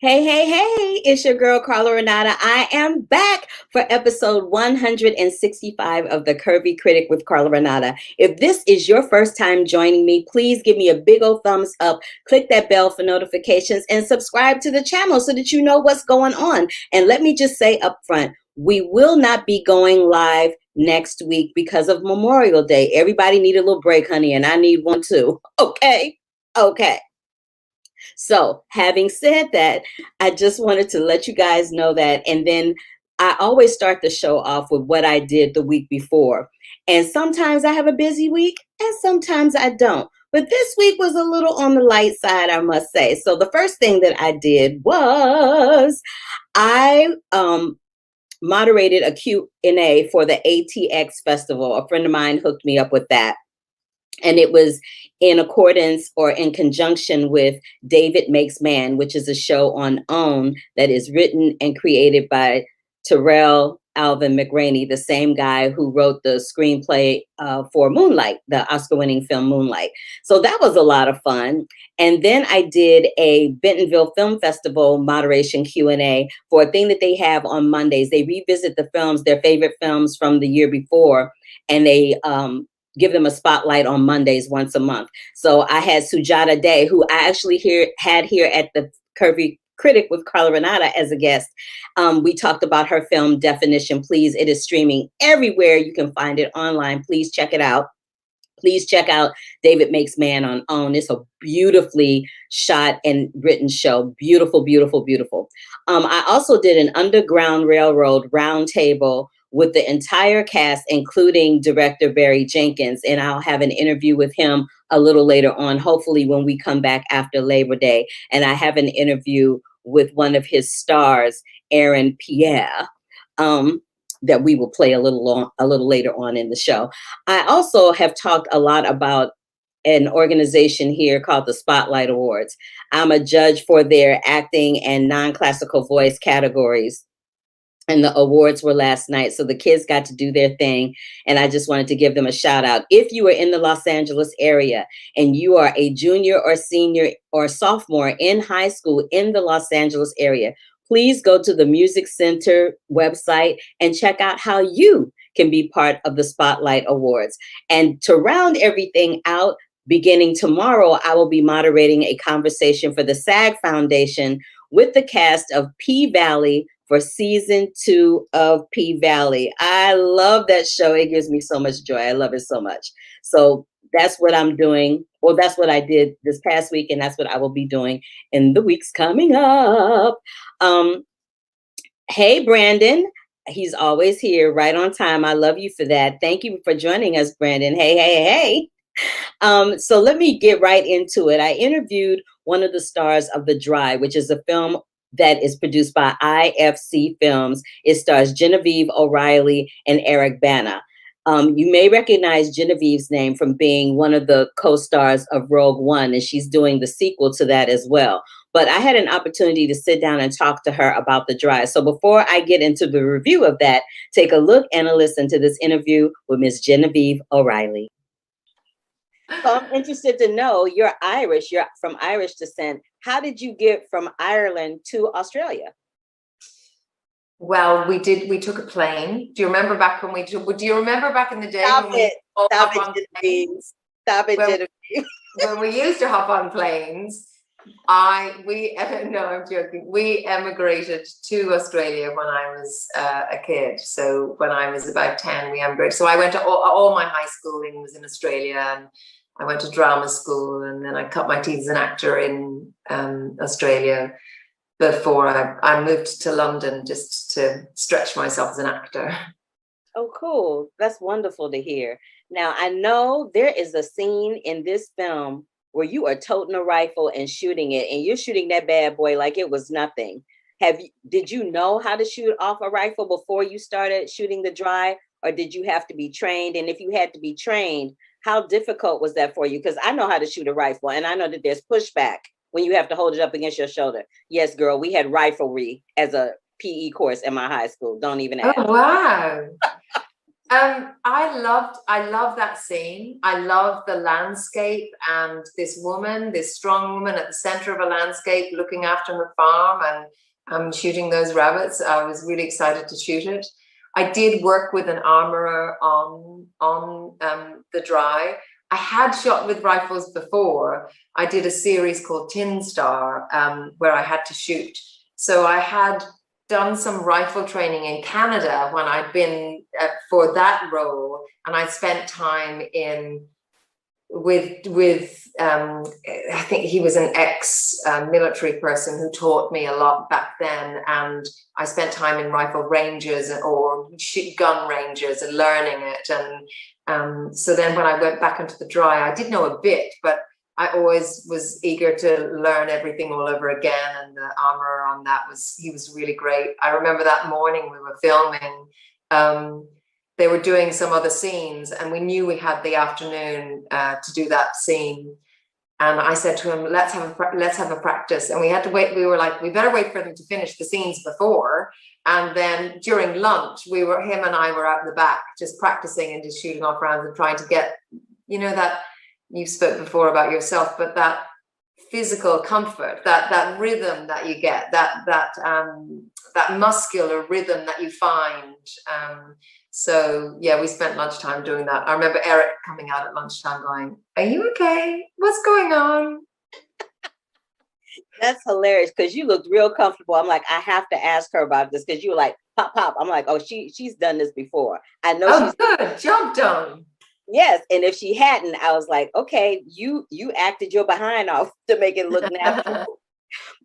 Hey, hey, hey, it's your girl Carla Renata. I am back for episode 165 of The Curvy Critic with Carla Renata. If this is your first time joining me, please give me a big old thumbs up, click that bell for notifications, and subscribe to the channel so that you know what's going on. And let me just say up front, we will not be going live next week because of Memorial Day. Everybody need a little break, honey, and I need one too. Okay? Okay. So, having said that, I just wanted to let you guys know that. And then I always start the show off with what I did the week before. And sometimes I have a busy week and sometimes I don't. But this week was a little on the light side, I must say. So, the first thing that I did was I moderated a Q&A for the ATX Festival. A friend of mine hooked me up with that. And it was in accordance or in conjunction with David Makes Man, which is a show on OWN that is written and created by Terrell Alvin McRaney, the same guy who wrote the screenplay for Moonlight, the Oscar-winning film Moonlight. So that was a lot of fun. And then I did a Bentonville Film Festival moderation Q&A for a thing that they have on Mondays. They revisit the films, their favorite films from the year before, and they give them a spotlight on Mondays once a month. So I had Sujata Day, who I actually had here at the Curvy Critic with Carla Renata as a guest. We talked about her film Definition Please. It is streaming everywhere. You can find it online. Please check it out. Please check out David Makes Man on OWN. It's a beautifully shot and written show. Beautiful, beautiful, beautiful. I also did an Underground Railroad roundtable with the entire cast, including director Barry Jenkins. And I'll have an interview with him a little later on, hopefully when we come back after Labor Day. And I have an interview with one of his stars, Pierre. That we will play a little later on in the show. I also have talked a lot about an organization here called the Spotlight Awards. I'm a judge for their acting and non-classical voice categories. And the awards were last night. So the kids got to do their thing. And I just wanted to give them a shout out. If you are in the Los Angeles area and you are a junior or senior or sophomore in high school in the Los Angeles area, please go to the Music Center website and check out how you can be part of the Spotlight Awards. And to round everything out, beginning tomorrow, I will be moderating a conversation for the SAG Foundation with the cast of P-Valley for season 2 of P-Valley. I love that show. It gives me so much joy. I love it so much. So that's what I'm doing. Well, that's what I did this past week, and that's what I will be doing in the weeks coming up. Hey, Brandon. He's always here, right on time. I love you for that. Thank you for joining us, Brandon. Hey, hey, hey. So let me get right into it. I interviewed one of the stars of The Dry, which is a film that is produced by IFC Films. It stars Genevieve O'Reilly and Eric Bana. You may recognize Genevieve's name from being one of the co-stars of Rogue One, and she's doing the sequel to that as well. But I had an opportunity to sit down and talk to her about The Dry. So before I get into the review of that, take a look and a listen to this interview with Miss Genevieve O'Reilly. So I'm interested to know, you're Irish, you're from Irish descent. How did you get from Ireland to Australia? Well, we took a plane. Do you remember back when do you remember back in the day Stop when it. Stop it, Genevieve. Stop it, Genevieve. When we used to hop on planes, no, I'm joking. We emigrated to Australia when I was a kid. So when I was about 10, we emigrated. So I went to all my high schooling was in Australia, and I went to drama school, and then I cut my teeth as an actor in Australia before I moved to London just to stretch myself as an actor. Oh, cool. That's wonderful to hear. Now, I know there is a scene in this film where you are toting a rifle and shooting it, and you're shooting that bad boy like it was nothing. Did you know how to shoot off a rifle before you started shooting The Dry, or did you have to be trained? And if you had to be trained, how difficult was that for you? Because I know how to shoot a rifle, and I know that there's pushback when you have to hold it up against your shoulder. Yes, girl, we had riflery as a PE course in my high school. Don't even ask. Oh, wow. I love that scene. I love the landscape and this woman, this strong woman at the center of a landscape looking after her farm and shooting those rabbits. I was really excited to shoot it. I did work with an armorer on the dry. I had shot with rifles before. I did a series called Tin Star, where I had to shoot. So I had done some rifle training in Canada when I'd been for that role, and I spent time with I think he was an ex-military person who taught me a lot back then, and I spent time in rifle ranges or gun ranges and learning it. And so then when I went back into the dry, I did know a bit, but I always was eager to learn everything all over again. And the armorer on that he was really great. I remember that morning we were filming, they were doing some other scenes and we knew we had the afternoon to do that scene. And I said to him, let's have a practice. And we had to wait. We were like, we better wait for them to finish the scenes before. And then during lunch, him and I were out in the back just practicing and just shooting off rounds and trying to get, that you spoke before about yourself, but that physical comfort, that rhythm that you get, that muscular rhythm that you find. So yeah, we spent lunchtime doing that. I remember Eric coming out at lunchtime going, "Are you okay? What's going on?" That's hilarious because you looked real comfortable. I'm like, I have to ask her about this because you were like, pop, pop. I'm like, oh, she's done this before. I know. Oh, good job done. Yes, and if she hadn't, I was like, okay, you acted your behind off to make it look natural.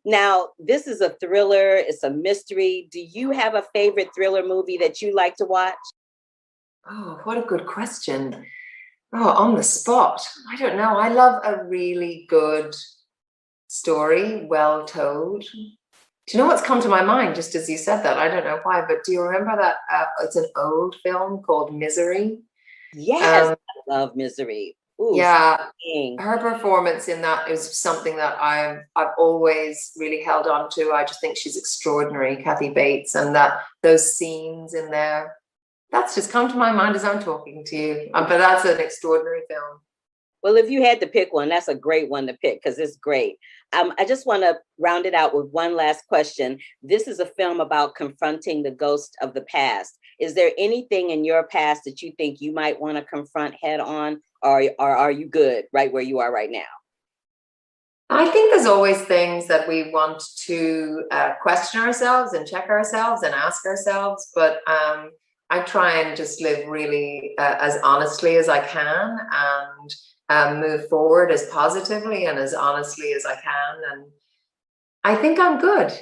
Now, this is a thriller. It's a mystery. Do you have a favorite thriller movie that you like to watch? Oh, what a good question. Oh, on the spot. I don't know. I love a really good story, well told. Do you know what's come to my mind just as you said that? I don't know why, but do you remember that? It's an old film called Misery. Yes, I love Misery. Ooh, yeah, her performance in that is something that I've always really held on to. I just think she's extraordinary, Kathy Bates, and those scenes in there. That's just come to my mind as I'm talking to you. But that's an extraordinary film. Well, if you had to pick one, that's a great one to pick because it's great. I just want to round it out with one last question. This is a film about confronting the ghost of the past. Is there anything in your past that you think you might want to confront head on, or are you good right where you are right now? I think there's always things that we want to question ourselves and check ourselves and ask ourselves. But I try and just live really as honestly as I can and move forward as positively and as honestly as I can. And I think I'm good.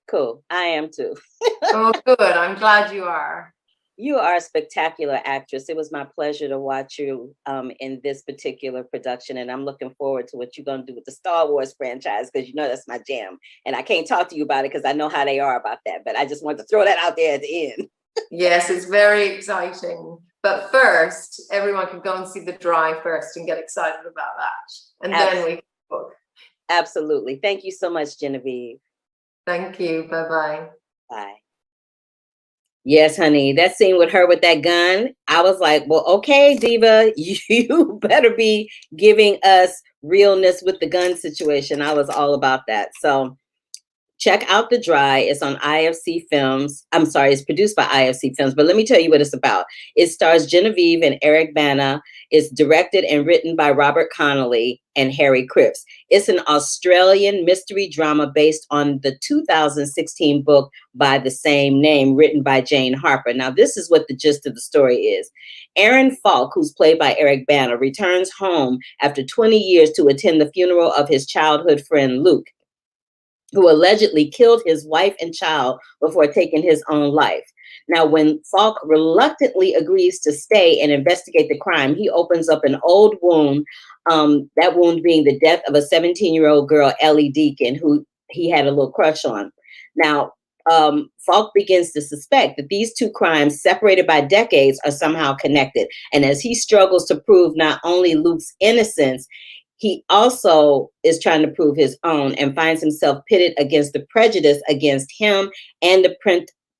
Cool. I am too. Oh, good. I'm glad you are. You are a spectacular actress. It was my pleasure to watch you in this particular production. And I'm looking forward to what you're going to do with the Star Wars franchise, because you know that's my jam. And I can't talk to you about it because I know how they are about that. But I just wanted to throw that out there at the end. Yes, it's very exciting. But first, everyone can go and see the dry first and get excited about that. And then we can book. Absolutely. Thank you so much, Genevieve. Thank you. Bye-bye. Bye. Yes, honey. That scene with her with that gun, I was like, well, okay, Diva, you better be giving us realness with the gun situation. I was all about that. So check out The Dry. It's on IFC Films. I'm sorry, it's produced by IFC Films, but let me tell you what it's about. It stars Genevieve and Eric Bana. It's directed and written by Robert Connolly and Harry Cripps. It's an Australian mystery drama based on the 2016 book by the same name, written by Jane Harper. Now, this is what the gist of the story is. Aaron Falk, who's played by Eric Bana, returns home after 20 years to attend the funeral of his childhood friend, Luke, who allegedly killed his wife and child before taking his own life. Now, when Falk reluctantly agrees to stay and investigate the crime, he opens up an old wound, that wound being the death of a 17-year-old girl, Ellie Deacon, who he had a little crush on. Now, Falk begins to suspect that these two crimes, separated by decades, are somehow connected. And as he struggles to prove not only Luke's innocence, he also is trying to prove his own and finds himself pitted against the prejudice against him and the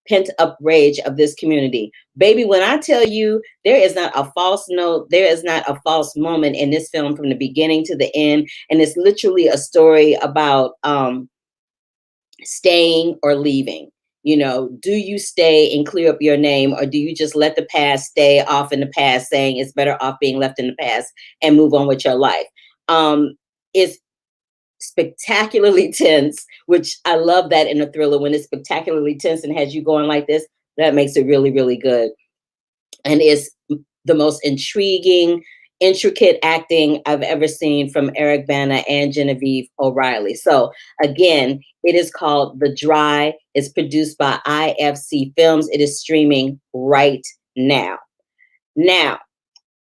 pent up rage of this community. Baby, when I tell you there is not a false note, there is not a false moment in this film from the beginning to the end. And it's literally a story about staying or leaving. You know, do you stay and clear up your name, or do you just let the past stay off in the past, saying it's better off being left in the past and move on with your life? It's spectacularly tense, which I love that in a thriller. When it's spectacularly tense and has you going like this, that makes it really, really good. And it's the most intriguing, intricate acting I've ever seen from Eric Bana and Genevieve O'Reilly. So again, it is called The Dry. It's produced by IFC Films. It is streaming right now. Now,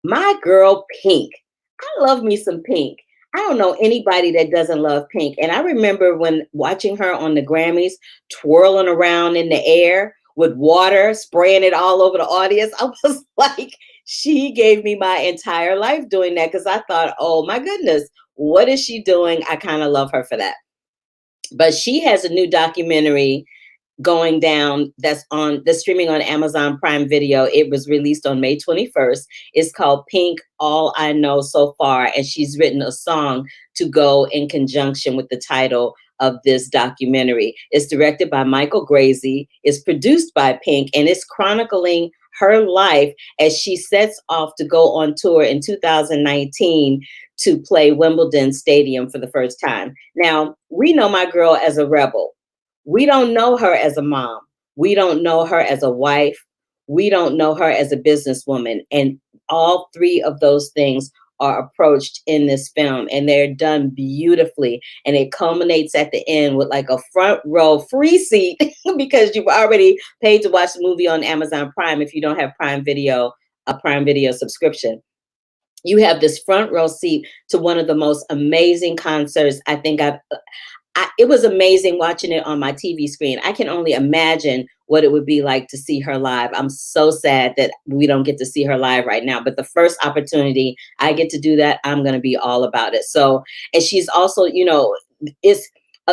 my girl Pink. I love me some Pink. I don't know anybody that doesn't love Pink. And I remember when watching her on the Grammys, twirling around in the air with water, spraying it all over the audience. I was like, she gave me my entire life doing that, because I thought, oh my goodness, what is she doing? I kind of love her for that. But she has a new documentary going down that's streaming on Amazon Prime Video. It was released on May 21st. It's called Pink, All I Know So Far, and she's written a song to go in conjunction with the title of this documentary. It's directed by Michael Gracie, it's produced by Pink, and it's chronicling her life as she sets off to go on tour in 2019 to play Wimbledon Stadium for the first time. Now, we know my girl as a rebel. We don't know her as a mom. We don't know her as a wife. We don't know her as a businesswoman. And all three of those things are approached in this film, and they're done beautifully. And it culminates at the end with like a front row free seat because you've already paid to watch the movie on Amazon Prime. If you don't have Prime Video, a Prime Video subscription, you have this front row seat to one of the most amazing concerts I think it was amazing watching it on my TV screen. I can only imagine what it would be like to see her live. I'm so sad that we don't get to see her live right now. But the first opportunity I get to do that, I'm going to be all about it. So, and she's also, you know,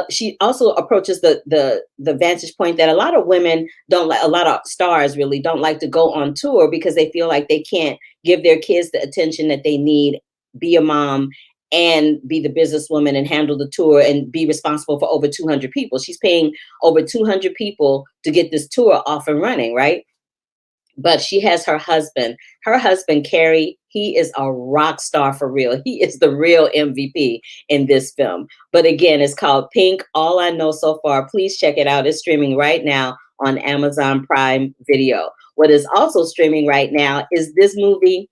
she also approaches the vantage point that a lot of women don't like, a lot of stars really don't like to go on tour because they feel like they can't give their kids the attention that they need, be a mom, and be the businesswoman and handle the tour and be responsible for over 200 people. She's paying over 200 people to get this tour off and running, right? But she has her husband, Carrie. He is a rock star for real. He is the real MVP in this film. But again, it's called Pink, All I Know So Far. Please check it out. It's streaming right now on Amazon Prime Video. What is also streaming right now is this movie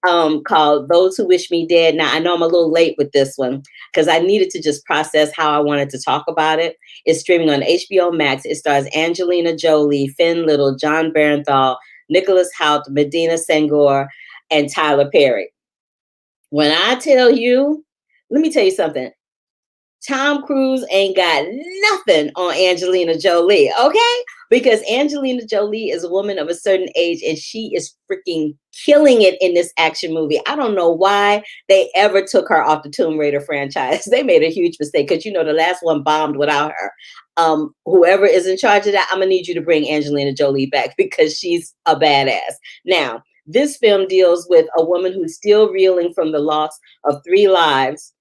called Those Who Wish Me Dead. Now, I know I'm a little late with this one because I needed to just process how I wanted to talk about it. It's streaming on HBO Max. It stars Angelina Jolie, Finn Little, John Barenthal, Nicholas Hoult, Medina Senghor, and Tyler Perry. When I tell you, let me tell you something. Tom Cruise ain't got nothing on Angelina Jolie, okay? Because Angelina Jolie is a woman of a certain age and she is freaking killing it in this action movie. I don't know why they ever took her off the Tomb Raider franchise. They made a huge mistake because, you know, the last one bombed without her. Whoever is in charge of that, I'm going to need you to bring Angelina Jolie back because she's a badass. Now, this film deals with a woman who's still reeling from the loss of 3 lives.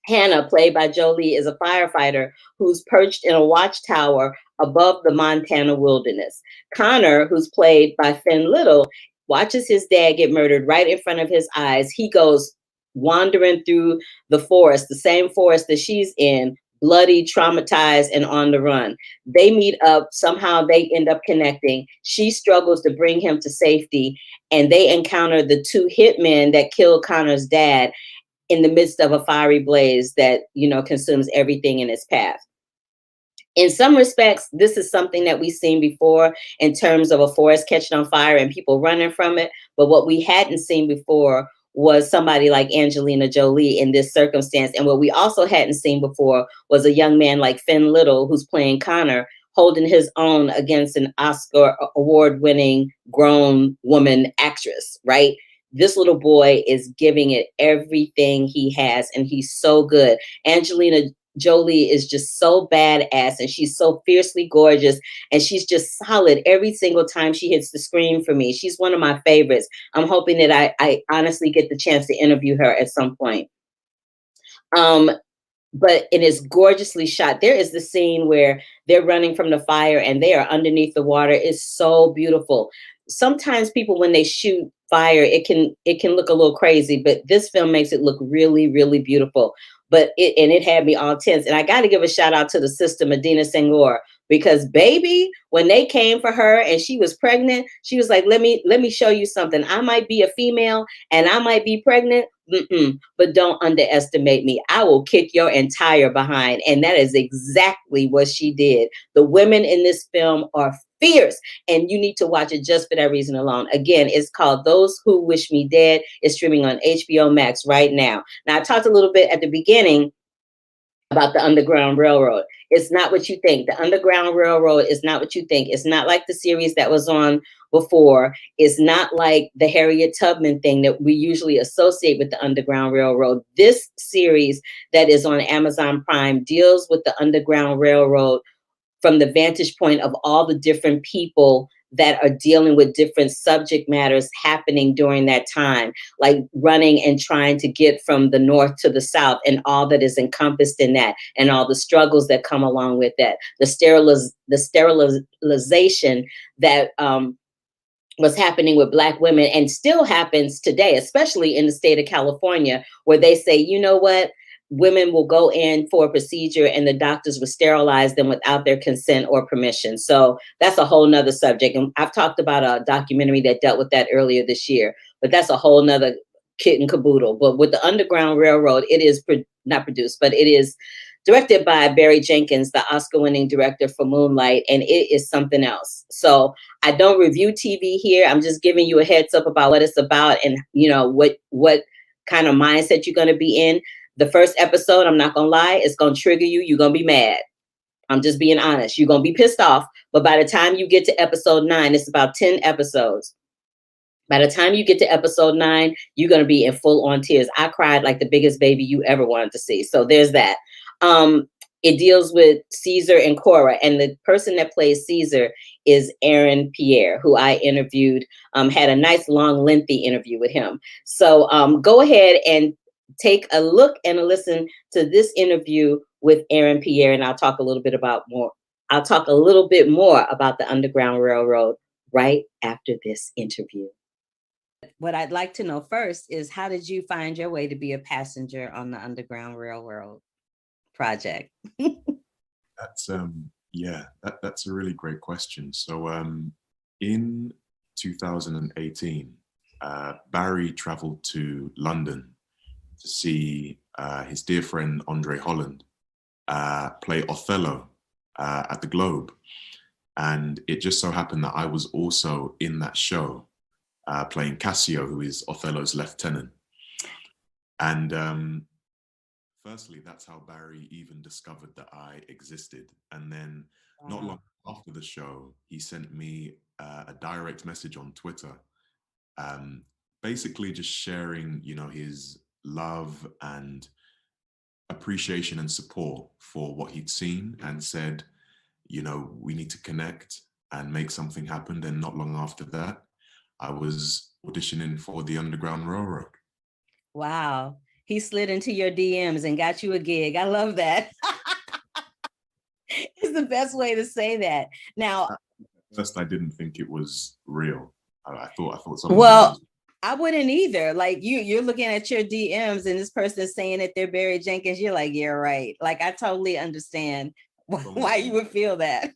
Hannah, played by Jolie, is a firefighter who's perched in a watchtower above the Montana wilderness. Connor, who's played by Finn Little, watches his dad get murdered right in front of his eyes. He goes wandering through the forest, the same forest that she's in, bloody, traumatized, and on the run. They meet up. Somehow they end up connecting. She struggles to bring him to safety, and they encounter the 2 hitmen that killed Connor's dad in the midst of a fiery blaze that, you know, consumes everything in its path. In some respects, this is something that we've seen before in terms of a forest catching on fire and people running from it. But what we hadn't seen before was somebody like Angelina Jolie in this circumstance. And what we also hadn't seen before was a young man like Finn Little, who's playing Connor, holding his own against an Oscar award-winning grown woman actress, right? This little boy is giving it everything he has, and he's so good. Angelina Jolie is just so badass, and she's so fiercely gorgeous, and she's just solid every single time she hits the screen for me. She's one of my favorites. I'm hoping that I honestly get the chance to interview her at some point. But it is gorgeously shot. There is the scene where they're running from the fire and they are underneath the water. It's so beautiful. Sometimes people, when they shoot fire, it can look a little crazy, but this film makes it look really, really beautiful. But it had me all tense. And I got to give a shout out to the sister Medina Senghor, because baby, when they came for her and she was pregnant, she was like, let me show you something. I might be a female and I might be pregnant. But don't underestimate me. I will kick your entire behind. And that is exactly what she did. The women in this film are fierce, and you need to watch it just for that reason alone. Again, it's called Those Who Wish Me Dead. It's streaming on HBO Max right now. Now, I talked a little bit at the beginning about the Underground Railroad. It's not what you think. The Underground Railroad is not what you think. It's not like the series that was on before. It's not like the Harriet Tubman thing that we usually associate with the Underground Railroad. This series that is on Amazon Prime deals with the Underground Railroad from the vantage point of all the different people that are dealing with different subject matters happening during that time, like running and trying to get from the north to the south, and all that is encompassed in that, and all the struggles that come along with that, the sterilization that was happening with Black women and still happens today, especially in the state of California, where they say, you know what? Women will go in for a procedure and the doctors will sterilize them without their consent or permission. So that's a whole nother subject. And I've talked about a documentary that dealt with that earlier this year, but that's a whole nother kit and caboodle. But with the Underground Railroad, it is not produced, but it is directed by Barry Jenkins, the Oscar-winning director for Moonlight, and it is something else. So I don't review TV here. I'm just giving you a heads up about what it's about, and what kind of mindset you're going to be in. The first episode, I'm not going to lie, it's going to trigger you. You're going to be mad. I'm just being honest. You're going to be pissed off. But by the time you get to episode 9, it's about 10 episodes. By the time you get to episode 9, you're going to be in full on tears. I cried like the biggest baby you ever wanted to see. So there's that. It deals with Caesar and Cora, and the person that plays Caesar is Pierre, who I interviewed, had a nice, long, lengthy interview with him. So go ahead and take a look and a listen to this interview with Pierre, and I'll talk a little bit more about the Underground Railroad right after this interview. What I'd like to know first is, how did you find your way to be a passenger on the Underground Railroad project? That's that's a really great question. So in 2018, Barry traveled to London to see his dear friend Andre Holland play Othello at the Globe. And it just so happened that I was also in that show playing Cassio, who is Othello's lieutenant. And firstly, that's how Barry even discovered that I existed. And then not long after the show, he sent me a direct message on Twitter, basically just sharing, his love and appreciation and support for what he'd seen, and said, we need to connect and make something happen. Then not long after that, I was auditioning for the Underground Railroad. Wow. He slid into your DMs and got you a gig. I love that. It's the best way to say that. Now, at first, I didn't think it was real. I thought something. Well, I wouldn't either. Like you're looking at your DMs and this person is saying that they're Barry Jenkins. You're like, yeah, right. Like, I totally understand why you would feel that.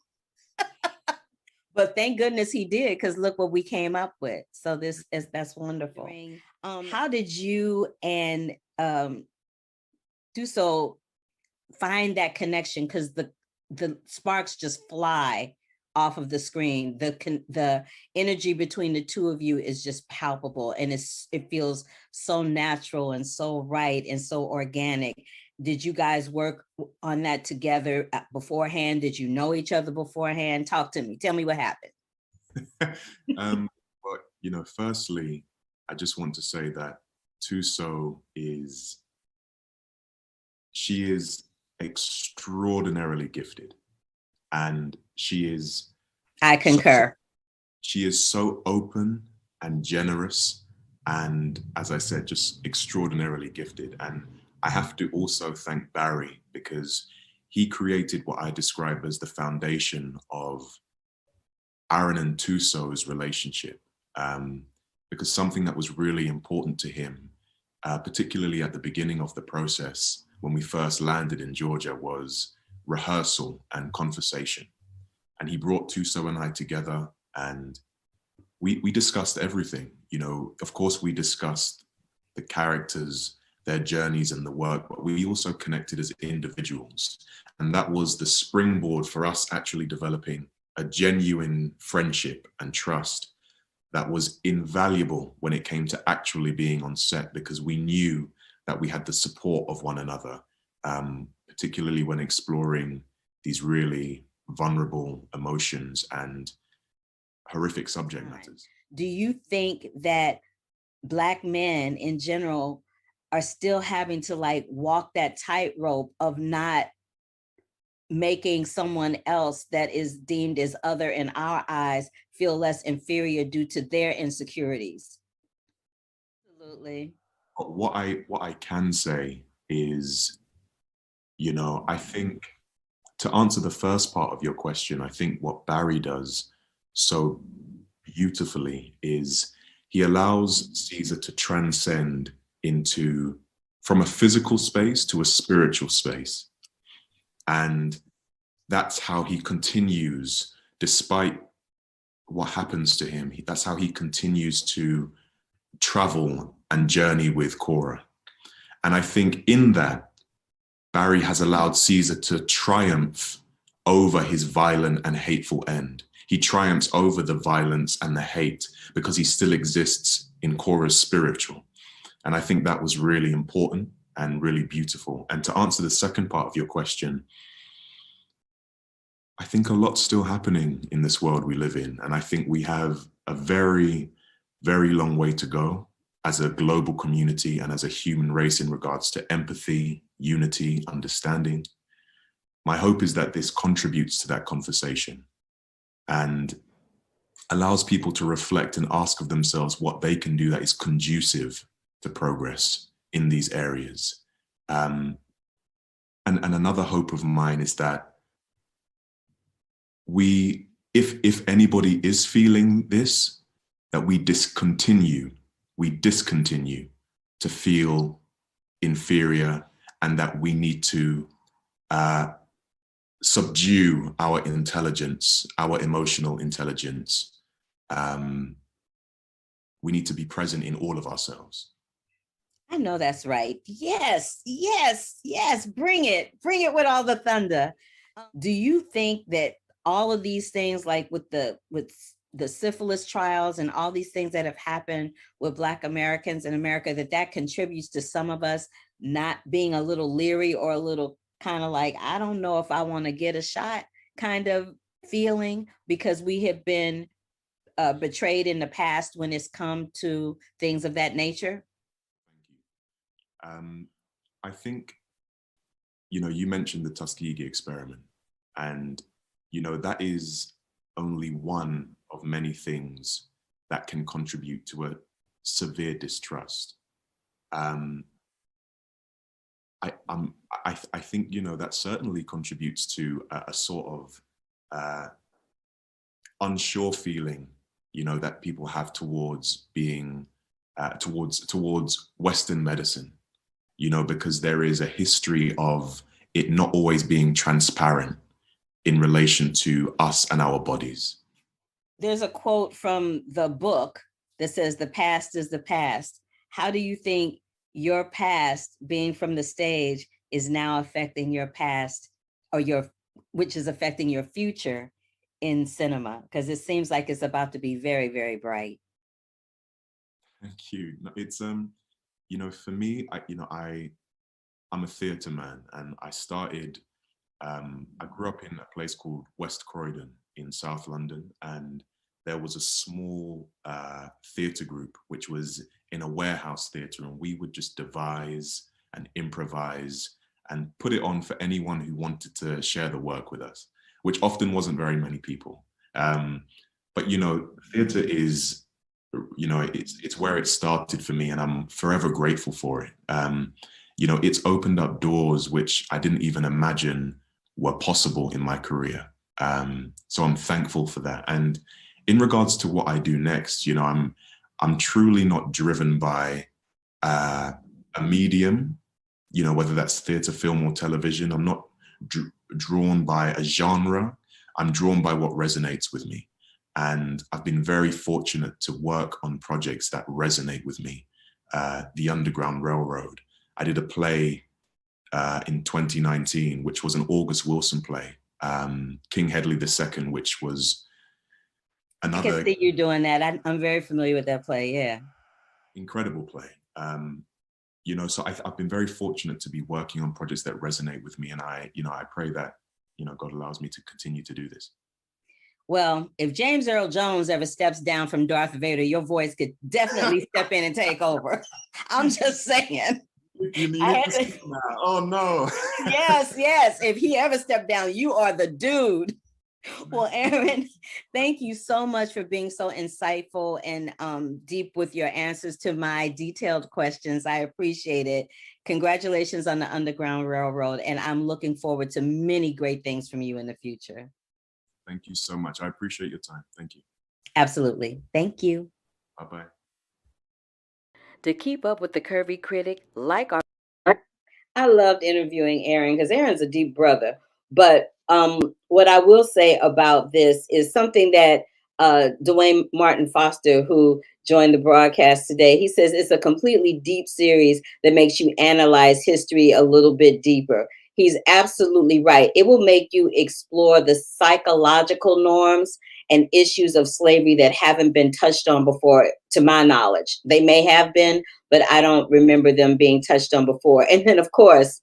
But thank goodness he did, because look what we came up with. So that's wonderful. How did you and Duso find that connection? Because the sparks just fly off of the screen. The energy between the two of you is just palpable, and it feels so natural and so right and so organic. Did you guys work on that together beforehand? Did you know each other beforehand? Talk to me. Tell me what happened. Well, firstly, I just want to say that Tuso is extraordinarily gifted, and I concur. she is so open and generous, and as I said, just extraordinarily gifted. And I have to also thank Barry, because he created what I describe as the foundation of Aaron and Tuso's relationship, because something that was really important to him, particularly at the beginning of the process when we first landed in Georgia, was rehearsal and conversation. And he brought Tuso and I together, and we discussed everything. You know, of course, we discussed the characters, their journeys and the work, but we also connected as individuals. And that was the springboard for us actually developing a genuine friendship and trust that was invaluable when it came to actually being on set, because we knew that we had the support of one another, particularly when exploring these really vulnerable emotions and horrific subject matters. Do you think that Black men in general are still having to like walk that tightrope of not making someone else that is deemed as other in our eyes feel less inferior due to their insecurities? Absolutely. But what I can say is, you know, I think, to answer the first part of your question, I think what Barry does so beautifully is he allows Caesar to transcend into, from a physical space to a spiritual space. And that's how he continues, despite what happens to him, that's how he continues to travel and journey with Cora. And I think in that, Barry has allowed Caesar to triumph over his violent and hateful end. He triumphs over the violence and the hate because he still exists in Cora's spiritual. And I think that was really important and really beautiful. And to answer the second part of your question, I think a lot's still happening in this world we live in. And I think we have a very, very long way to go as a global community and as a human race in regards to empathy, unity, understanding. My hope is that this contributes to that conversation and allows people to reflect and ask of themselves what they can do that is conducive to progress in these areas. And another hope of mine is that we, if anybody is feeling this, that we discontinue to feel inferior, and that we need to subdue our intelligence, our emotional intelligence. We need to be present in all of ourselves. I know that's right. Yes, yes, yes. Bring it with all the thunder. Do you think that all of these things, like with the syphilis trials and all these things that have happened with Black Americans in America, that contributes to some of us not being a little leery or a little kind of like, I don't know if I want to get a shot kind of feeling, because we have been betrayed in the past when it's come to things of that nature? Thank you. I think, you know, you mentioned the Tuskegee experiment, and, you know, that is only one of many things that can contribute to a severe distrust. I think, you know, that certainly contributes to a sort of unsure feeling, you know, that people have towards being, towards Western medicine, you know, because there is a history of it not always being transparent in relation to us and our bodies. There's a quote from the book that says, "The past is the past." How do you think your past, being from the stage, is now affecting your past, or which is affecting your future in cinema? Because it seems like it's about to be very, very bright. Thank you. It's you know, for me, I'm a theatre man, and I started. I grew up in a place called West Croydon in South London, and there was a small theatre group which was in a warehouse theatre, and we would just devise and improvise and put it on for anyone who wanted to share the work with us, which often wasn't very many people. But you know, theatre is, you know, it's where it started for me, and I'm forever grateful for it. You know, it's opened up doors which I didn't even imagine were possible in my career. So I'm thankful for that. And in regards to what I do next, you know, I'm truly not driven by a medium, you know, whether that's theatre, film, or television. I'm not drawn by a genre. I'm drawn by what resonates with me. And I've been very fortunate to work on projects that resonate with me. The Underground Railroad. I did a play in 2019, which was an August Wilson play, King Hedley II, which was another— I can see you doing that. I'm very familiar with that play, yeah. Incredible play. You know, so I've been very fortunate to be working on projects that resonate with me. And I pray that, you know, God allows me to continue to do this. Well, if James Earl Jones ever steps down from Darth Vader, your voice could definitely step in and take over. I'm just saying. You need to now. Oh no. Yes. If he ever stepped down, you are the dude. Well, Aaron, thank you so much for being so insightful and deep with your answers to my detailed questions. I appreciate it. Congratulations on the Underground Railroad, and I'm looking forward to many great things from you in the future. Thank you so much. I appreciate your time. Thank you. Absolutely. Thank you. Bye-bye. To keep up with the Curvy Critic, like our— I loved interviewing Aaron because Aaron's a deep brother. But what I will say about this is something that Dwayne Martin Foster, who joined the broadcast today, he says it's a completely deep series that makes you analyze history a little bit deeper. He's absolutely right. It will make you explore the psychological norms and issues of slavery that haven't been touched on before, to my knowledge. They may have been, but I don't remember them being touched on before. And then, of course,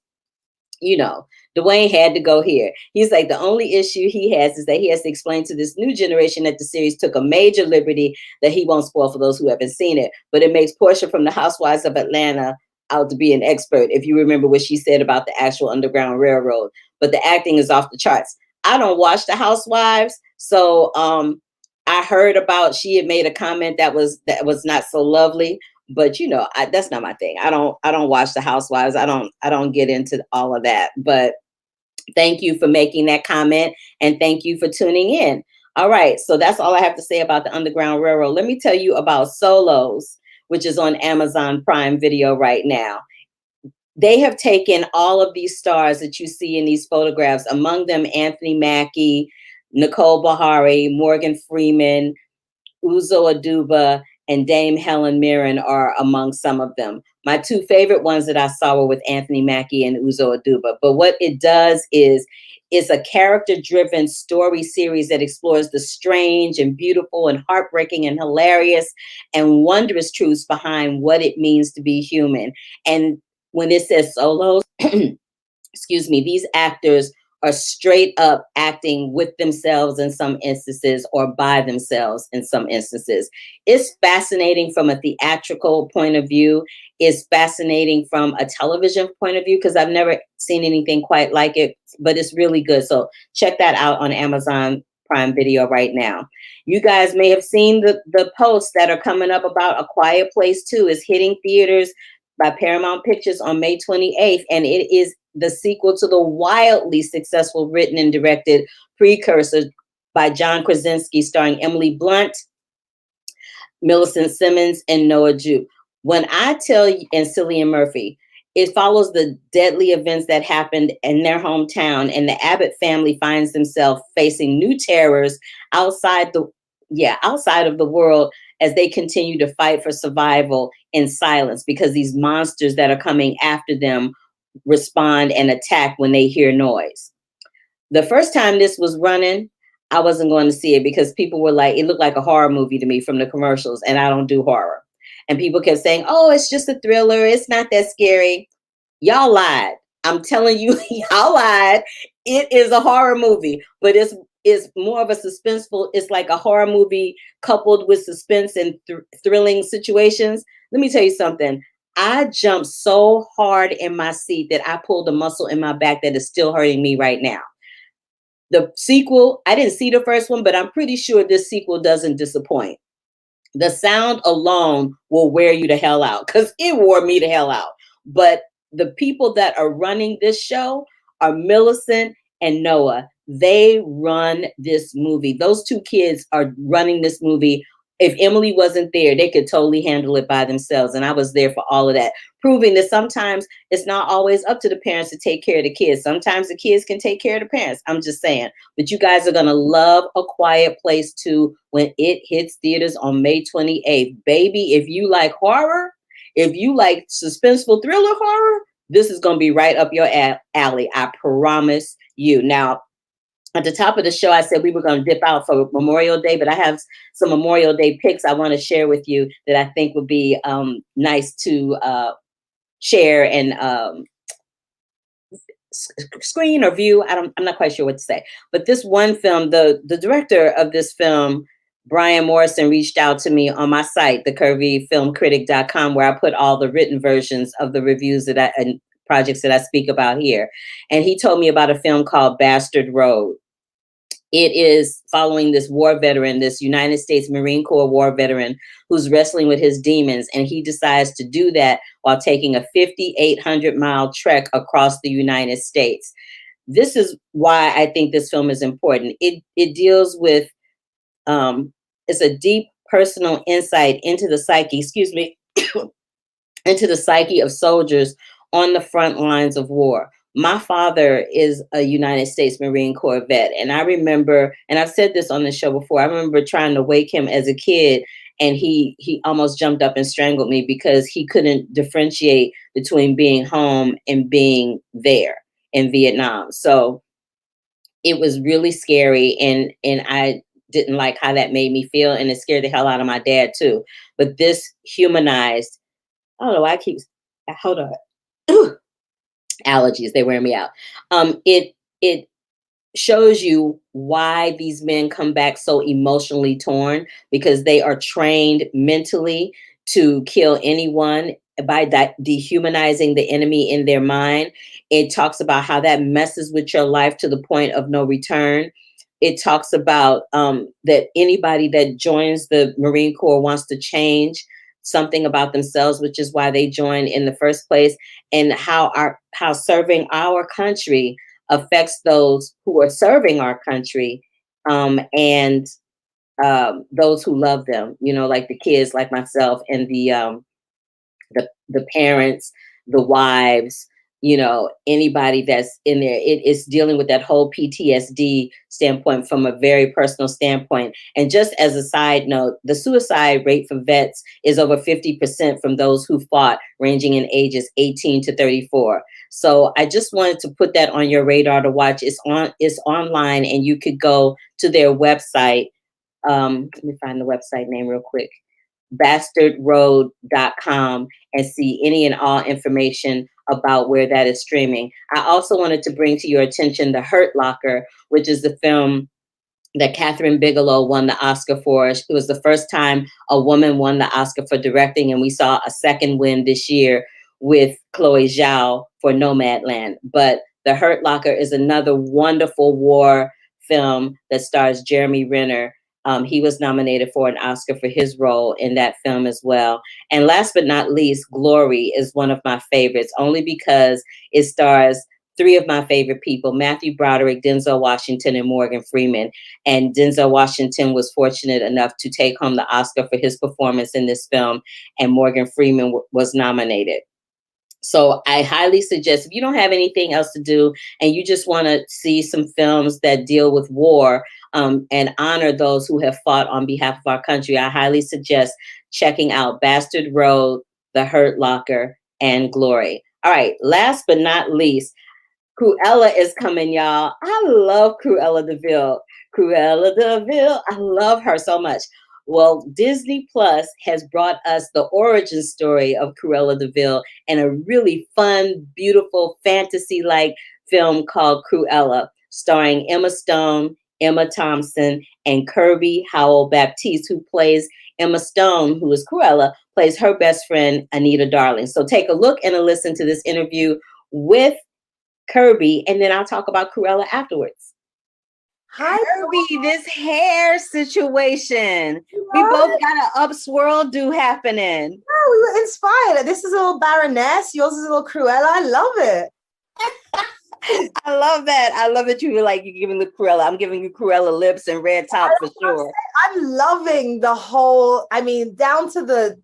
you know, Dwayne had to go here. He's like, the only issue he has is that he has to explain to this new generation that the series took a major liberty that he won't spoil for those who haven't seen it. But it makes Portia from the Housewives of Atlanta out to be an expert, if you remember what she said about the actual Underground Railroad. But the acting is off the charts. I don't watch the Housewives, so I heard about, she had made a comment that was not so lovely. But you know, that's not my thing. I don't watch the Housewives. I don't get into all of that. But thank you for making that comment, and thank you for tuning in. All right, so that's all I have to say about the Underground Railroad. Let me tell you about Solos, which is on Amazon Prime Video right now. They have taken all of these stars that you see in these photographs, among them Anthony Mackie, Nicole Bahari, Morgan Freeman, Uzo Aduba, and Dame Helen Mirren are among some of them. My two favorite ones that I saw were with Anthony Mackie and Uzo Aduba. But what it does is it's a character-driven story series that explores the strange and beautiful and heartbreaking and hilarious and wondrous truths behind what it means to be human. And when it says Solos, excuse me, these actors are straight up acting with themselves in some instances or by themselves in some instances. It's fascinating from a theatrical point of view. It's fascinating from a television point of view because I've never seen anything quite like it, but it's really good. So check that out on Amazon Prime Video right now. You guys may have seen the posts that are coming up about A Quiet Place 2 is hitting theaters by Paramount Pictures on May 28th, and it is the sequel to the wildly successful written and directed Precursor by John Krasinski, starring Emily Blunt, Millicent Simmons, and Noah Jupe. When I tell you, and Cillian Murphy, it follows the deadly events that happened in their hometown, and the Abbott family finds themselves facing new terrors outside of the world as they continue to fight for survival in silence, because these monsters that are coming after them respond and attack when they hear noise. The first time this was running, I wasn't going to see it because people were like, it looked like a horror movie to me from the commercials, and I don't do horror. And people kept saying, oh, it's just a thriller. It's not that scary. Y'all lied. I'm telling you, y'all lied. It is a horror movie, but it's more of a suspenseful. It's like a horror movie coupled with suspense and thrilling situations. Let me tell you something. I jumped so hard in my seat that I pulled a muscle in my back that is still hurting me right now. The sequel, I didn't see the first one, but I'm pretty sure this sequel doesn't disappoint. The sound alone will wear you the hell out because it wore me the hell out. But the people that are running this show are Millicent and Noah. They run this movie. Those two kids are running this movie. If Emily wasn't there, they could totally handle it by themselves. And I was there for all of that, proving that sometimes it's not always up to the parents to take care of the kids. Sometimes the kids can take care of the parents. I'm just saying. But you guys are going to love A Quiet Place 2 when it hits theaters on May 28th. Baby, if you like horror, if you like suspenseful thriller horror, this is going to be right up your alley. I promise you. Now, at the top of the show, I said we were going to dip out for Memorial Day, but I have some Memorial Day pics I want to share with you that I think would be nice to share and screen or view. I'm not quite sure what to say. But this one film, the director of this film, Brian Morrison, reached out to me on my site, thecurvyfilmcritic.com, where I put all the written versions of the reviews and projects that I speak about here. And he told me about a film called Bastard Road. It is following this war veteran, this United States Marine Corps war veteran who's wrestling with his demons. And he decides to do that while taking a 5,800-mile trek across the United States. This is why I think this film is important. It deals with, it's a deep personal insight into the psyche, into the psyche of soldiers on the front lines of war. My father is a United States Marine Corps vet. And I remember, and I've said this on the show before, I remember trying to wake him as a kid, and he almost jumped up and strangled me because he couldn't differentiate between being home and being there in Vietnam. So it was really scary, and I didn't like how that made me feel, and it scared the hell out of my dad too. But this humanized, I don't know, hold on. Allergies, they wear me out. It shows you why these men come back so emotionally torn, because they are trained mentally to kill anyone by dehumanizing the enemy in their mind. It talks about how that messes with your life to the point of no return. It talks about that anybody that joins the Marine Corps wants to change something about themselves, which is why they join in the first place, and how serving our country affects those who are serving our country, and those who love them, like the kids like myself, and the parents, the wives, anybody that's in there. It's dealing with that whole PTSD standpoint from a very personal standpoint. And just as a side note, the suicide rate for vets is over 50% from those who fought, ranging in ages 18 to 34. So I just wanted to put that on your radar to watch. It's online, and you could go to their website. Let me find the website name real quick. bastardroad.com, and see any and all information about where that is streaming. I also wanted to bring to your attention The Hurt Locker, which is the film that Catherine Bigelow won the Oscar for. It was the first time a woman won the Oscar for directing, and we saw a second win this year with Chloe Zhao for Nomadland. But The Hurt Locker is another wonderful war film that stars Jeremy Renner. He was nominated for an Oscar for his role in that film as well. And last but not least, Glory is one of my favorites, only because it stars three of my favorite people: Matthew Broderick, Denzel Washington, and Morgan Freeman. And Denzel Washington was fortunate enough to take home the Oscar for his performance in this film, and Morgan Freeman was nominated. So I highly suggest, if you don't have anything else to do and you just want to see some films that deal with war, and honor those who have fought on behalf of our country, I highly suggest checking out Bastard Road, The Hurt Locker, and Glory. All right, last but not least, Cruella is coming, y'all. I love Cruella DeVille. Cruella DeVille, I love her so much. Well, Disney Plus has brought us the origin story of Cruella DeVille in a really fun, beautiful, fantasy-like film called Cruella, starring Emma Stone, Emma Thompson, and Kirby Howell Baptiste, who plays Emma Stone, who is Cruella, plays her best friend, Anita Darling. So take a look and a listen to this interview with Kirby, and then I'll talk about Cruella afterwards. Hi, Kirby, this hair situation. We both got an upswirl do happening. Yeah, we were inspired. This is a little Baroness. Yours is a little Cruella. I love it. I love that. I love that you were like, you're giving the Cruella. I'm giving you Cruella lips and red top for sure. I'm loving the whole, I mean, down to the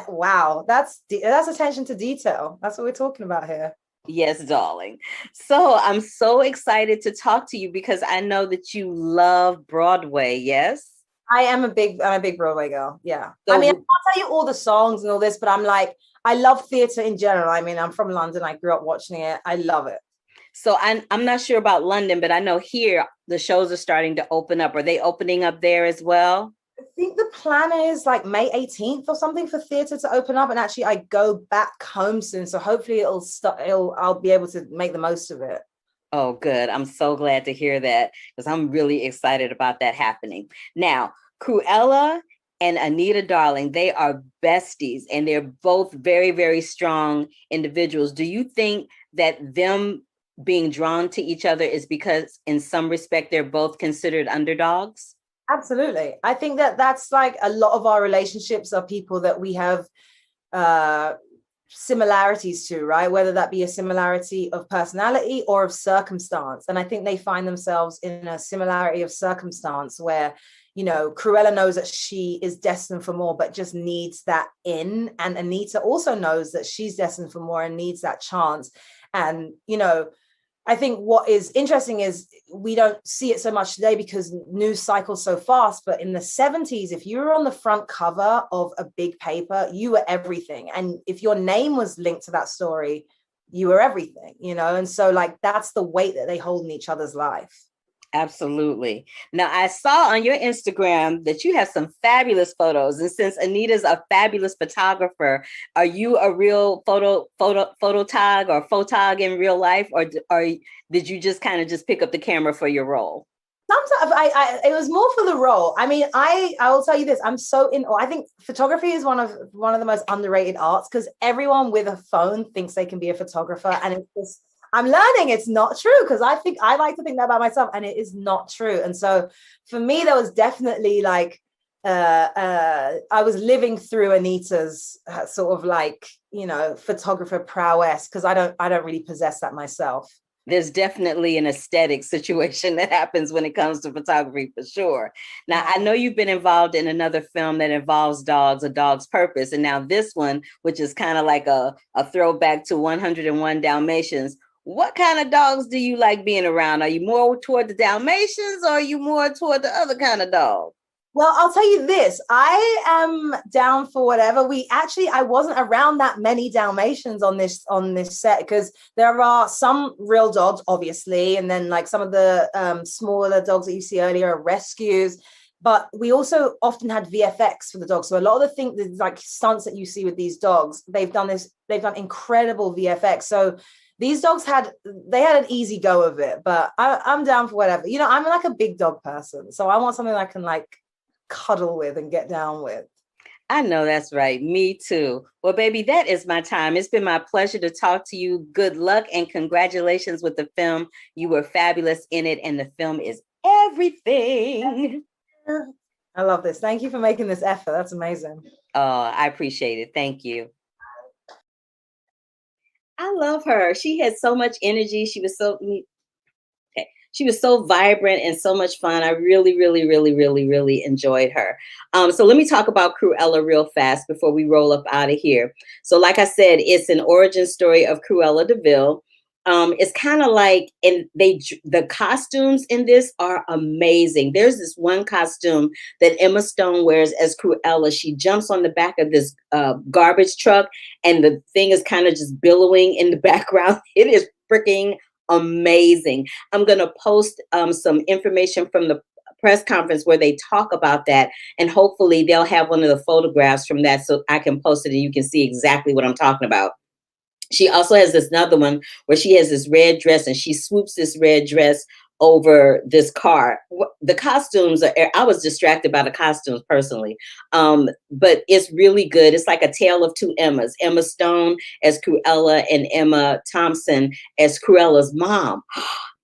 wow, that's attention to detail. That's what we're talking about here. Yes, darling. So I'm so excited to talk to you because I know that you love Broadway. Yes, I'm a big Broadway girl. Yeah. So, I mean, I can't tell you all the songs and all this, but I'm like, I love theater in general. I mean, I'm from London. I grew up watching it. I love it. So I'm not sure about London, but I know here the shows are starting to open up. Are they opening up there as well? I think the plan is like May 18th or something for theater to open up. And actually I go back home soon. So hopefully I'll be able to make the most of it. Oh, good. I'm so glad to hear that because I'm really excited about that happening. Now, Cruella and Anita Darling, they are besties and they're both very, very strong individuals. Do you think that them being drawn to each other is because in some respect they're both considered underdogs? Absolutely. I think that that's like a lot of our relationships are people that we have similarities to, right? Whether that be a similarity of personality or of circumstance. And I think they find themselves in a similarity of circumstance where, you know, Cruella knows that she is destined for more, but just needs that in. And Anita also knows that she's destined for more and needs that chance. And, you know, I think what is interesting is we don't see it so much today because news cycles so fast. But in the 70s, if you were on the front cover of a big paper, you were everything. And if your name was linked to that story, you were everything, you know? And so like, that's the weight that they hold in each other's life. Absolutely. Now, I saw on your Instagram that you have some fabulous photos. And since Anita's a fabulous photographer, are you a real photog or photog in real life? Or did you just kind of just pick up the camera for your role? Sometimes it was more for the role. I mean, I will tell you this. I'm so in awe. I think photography is one of the most underrated arts because everyone with a phone thinks they can be a photographer. And it's just, I'm learning it's not true because I like to think that about myself and it is not true. And so for me, there was definitely like, I was living through Anita's sort of like, you know, photographer prowess because I don't really possess that myself. There's definitely an aesthetic situation that happens when it comes to photography for sure. Now, I know you've been involved in another film that involves dogs, A Dog's Purpose. And now this one, which is kind of like a throwback to 101 Dalmatians. What kind of dogs do you like being around? Are you more toward the Dalmatians or are you more toward the other kind of dog? Well, I'll tell you this. I am down for whatever. I wasn't around that many Dalmatians on this set because there are some real dogs, obviously. And then like some of the smaller dogs that you see earlier are rescues. But we also often had VFX for the dogs. So a lot of the things like stunts that you see with these dogs, they've done incredible VFX. So these dogs had an easy go of it, but I'm down for whatever. You know, I'm like a big dog person. So I want something I can like cuddle with and get down with. I know that's right. Me too. Well, baby, that is my time. It's been my pleasure to talk to you. Good luck and congratulations with the film. You were fabulous in it and the film is everything. I love this. Thank you for making this effort. That's amazing. Oh, I appreciate it. Thank you. I love her. She had so much energy. She was so vibrant and so much fun. I really, really, really, really, really enjoyed her. So let me talk about Cruella real fast before we roll up out of here. So like I said, it's an origin story of Cruella de Vil. It's kind of like, and the costumes in this are amazing. There's this one costume that Emma Stone wears as Cruella. She jumps on the back of this garbage truck and the thing is kind of just billowing in the background. It is freaking amazing. I'm going to post some information from the press conference where they talk about that. And hopefully they'll have one of the photographs from that so I can post it and you can see exactly what I'm talking about. She also has this another one where she has this red dress and she swoops this red dress over this car. The costumes are, I was distracted by the costumes personally. But it's really good. It's like a tale of two Emmas, Emma Stone as Cruella and Emma Thompson as Cruella's mom.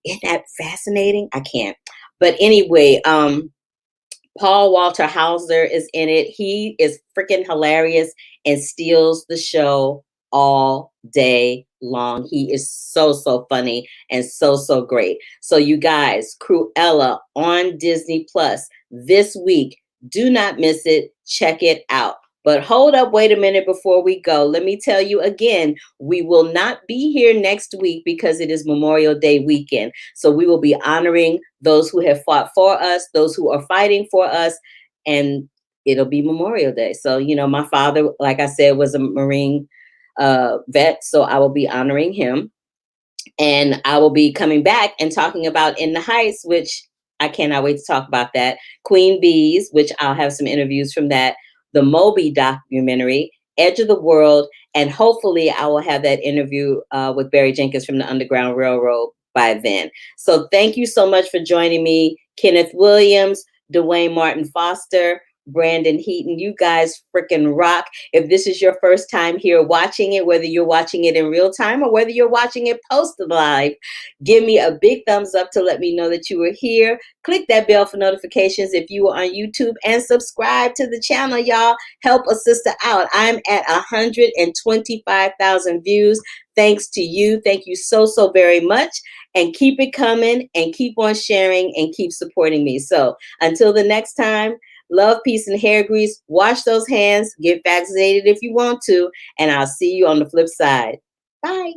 Isn't that fascinating? I can't. But anyway, Paul Walter Hauser is in it. He is freaking hilarious and steals the show all day long. He is so, so funny and so, so great. So you guys, Cruella on Disney Plus this week. Do not miss it. Check it out. But hold up, wait a minute before we go. Let me tell you again, we will not be here next week because it is Memorial Day weekend. So we will be honoring those who have fought for us, those who are fighting for us, and it'll be Memorial Day. So, you know, my father, like I said, was a Marine vet, so I will be honoring him. And I will be coming back and talking about In the Heights, which I cannot wait to talk about that. Queen Bees, which I'll have some interviews from that. The Moby documentary, Edge of the World, and hopefully I will have that interview with Barry Jenkins from the Underground Railroad by then. So thank you so much for joining me, Kenneth Williams, Dwayne Martin Foster, Brandon Heaton. You guys freaking rock. If this is your first time here watching it, whether you're watching it in real time or whether you're watching it posted live, give me a big thumbs up to let me know that you were here. Click that bell for notifications if you are on YouTube, and subscribe to the channel, y'all. Help a sister out. I'm at 125,000 views. Thanks to you. Thank you so, so very much. And keep it coming and keep on sharing and keep supporting me. So until the next time, love, peace, and hair grease. Wash those hands. Get vaccinated if you want to. And I'll see you on the flip side. Bye.